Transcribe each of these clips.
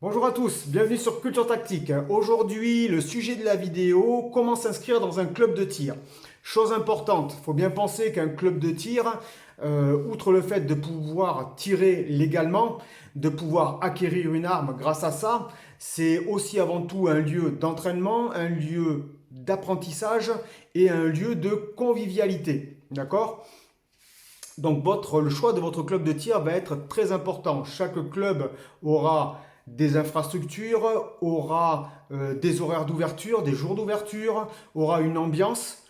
Bonjour à tous, bienvenue sur Culture Tactique. Aujourd'hui, le sujet de la vidéo, comment s'inscrire dans un club de tir. Chose importante, il faut bien penser qu'un club de tir, outre le fait de pouvoir tirer légalement, de pouvoir acquérir une arme grâce à ça, c'est aussi avant tout un lieu d'entraînement, un lieu d'apprentissage et un lieu de convivialité. D'accord? Donc le choix de votre club de tir va être très important. Chaque club aura des infrastructures, aura des horaires d'ouverture, des jours d'ouverture, aura une ambiance.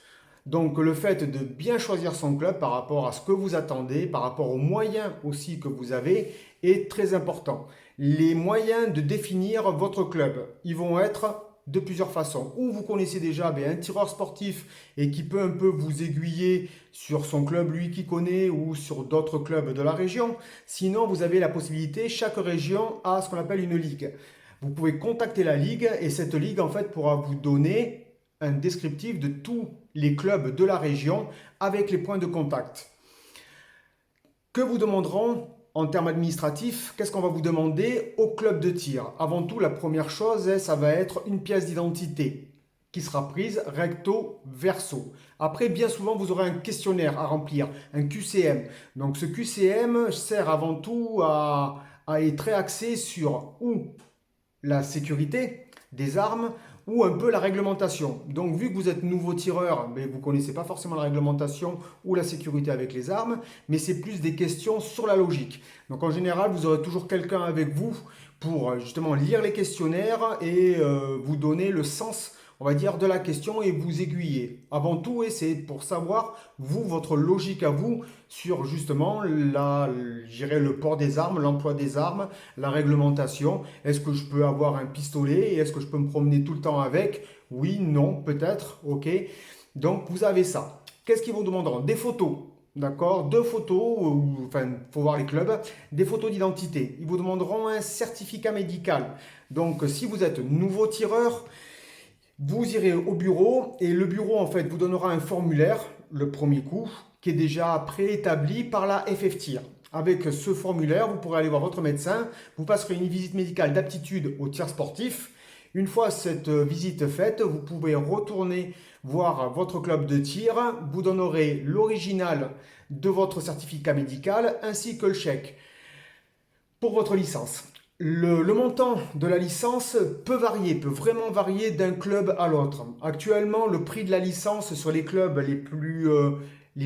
Donc le fait de bien choisir son club par rapport à ce que vous attendez, par rapport aux moyens aussi que vous avez, est très important. Les moyens de définir votre club, ils vont être de plusieurs façons. Ou vous connaissez déjà un tireur sportif et qui peut un peu vous aiguiller sur son club, lui qui connaît, ou sur d'autres clubs de la région. Sinon, vous avez la possibilité, chaque région a ce qu'on appelle une ligue. Vous pouvez contacter la ligue et cette ligue en fait pourra vous donner un descriptif de tous les clubs de la région avec les points de contact. Que vous demanderont en termes administratifs, qu'est-ce qu'on va vous demander au club de tir? Avant tout, la première chose, ça va être une pièce d'identité qui sera prise recto verso. Après, bien souvent, vous aurez un questionnaire à remplir, un QCM. Donc ce QCM sert avant tout à être très axé sur ou la sécurité des armes ou un peu la réglementation. Donc vu que vous êtes nouveau tireur, mais vous ne connaissez pas forcément la réglementation ou la sécurité avec les armes, mais c'est plus des questions sur la logique. Donc en général, vous aurez toujours quelqu'un avec vous pour justement lire les questionnaires et vous donner le sens, on va dire, de la question et vous aiguiller. Avant tout, c'est pour savoir, vous, votre logique à vous sur justement le port des armes, l'emploi des armes, la réglementation. Est-ce que je peux avoir un pistolet et est-ce que je peux me promener tout le temps avec? Oui, non, peut-être, ok. Donc vous avez ça. Qu'est-ce qu'ils vous demanderont? Des photos. D'accord, deux photos, enfin, il faut voir les clubs, des photos d'identité. Ils vous demanderont un certificat médical. Donc, si vous êtes nouveau tireur, vous irez au bureau et le bureau en fait vous donnera un formulaire, le premier coup, qui est déjà préétabli par la FFTIR. Avec ce formulaire, vous pourrez aller voir votre médecin, vous passerez une visite médicale d'aptitude au tir sportif. Une fois cette visite faite, vous pouvez retourner voir votre club de tir, vous donnerez l'original de votre certificat médical ainsi que le chèque pour votre licence. Le montant de la licence peut varier, peut vraiment varier d'un club à l'autre. Actuellement, le prix de la licence sur les clubs les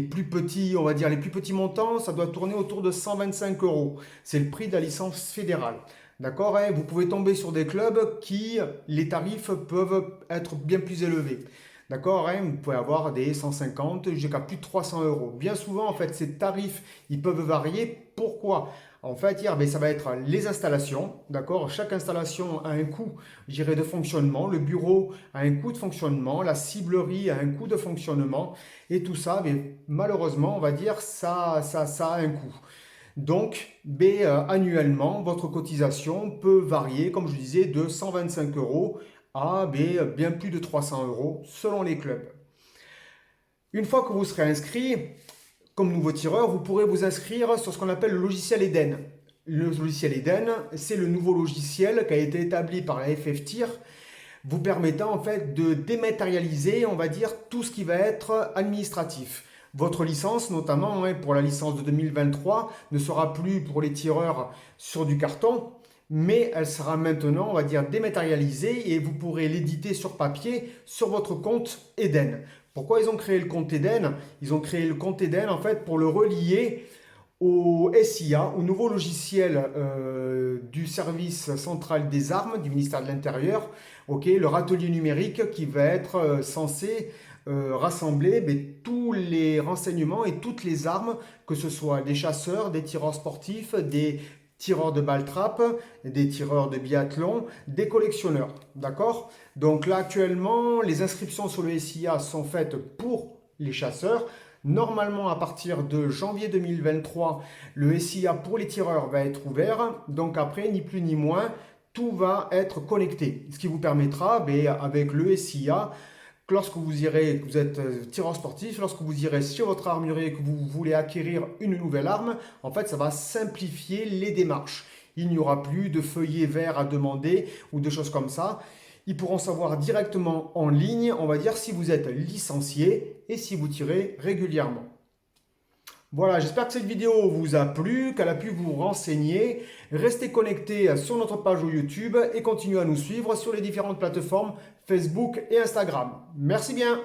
plus petits, on va dire les plus petits montants, ça doit tourner autour de 125 euros. C'est le prix de la licence fédérale. D'accord, hein? Vous pouvez tomber sur des clubs qui, les tarifs peuvent être bien plus élevés. D'accord, hein? Vous pouvez avoir des 150 jusqu'à plus de 300 euros. Bien souvent, en fait, ces tarifs, ils peuvent varier. Pourquoi? En fait, ça va être les installations, d'accord? Chaque installation a un coût, je dirais, de fonctionnement. Le bureau a un coût de fonctionnement, la ciblerie a un coût de fonctionnement, et tout ça, mais malheureusement, on va dire, ça a un coût. Donc, annuellement, votre cotisation peut varier, comme je disais, de 125 euros à bien plus de 300 euros selon les clubs. Une fois que vous serez inscrit, comme nouveau tireur, vous pourrez vous inscrire sur ce qu'on appelle le logiciel Eden. Le logiciel Eden, c'est le nouveau logiciel qui a été établi par la FFTIR, vous permettant en fait de dématérialiser, on va dire, tout ce qui va être administratif. Votre licence, notamment pour la licence de 2023, ne sera plus pour les tireurs sur du carton, mais elle sera maintenant, on va dire, dématérialisée et vous pourrez l'éditer sur papier sur votre compte Eden. Pourquoi ils ont créé le compte Eden? Ils ont créé le compte Eden en fait pour le relier au SIA, au nouveau logiciel du service central des armes du ministère de l'Intérieur, leur atelier numérique qui va être censé rassembler tous les renseignements et toutes les armes, que ce soit des chasseurs, des tireurs sportifs, des tireurs de balles trappe, des tireurs de biathlon, des collectionneurs. D'accord? Donc là actuellement, les inscriptions sur le SIA sont faites pour les chasseurs. Normalement, à partir de janvier 2023, le SIA pour les tireurs va être ouvert. Donc après, ni plus ni moins, tout va être connecté. Ce qui vous permettra, avec le SIA, lorsque vous êtes tireur sportif, lorsque vous irez sur votre armurerie et que vous voulez acquérir une nouvelle arme, en fait, ça va simplifier les démarches. Il n'y aura plus de feuillet vert à demander ou de choses comme ça. Ils pourront savoir directement en ligne, on va dire, si vous êtes licencié et si vous tirez régulièrement. Voilà, j'espère que cette vidéo vous a plu, qu'elle a pu vous renseigner. Restez connectés sur notre page YouTube et continuez à nous suivre sur les différentes plateformes Facebook et Instagram. Merci bien.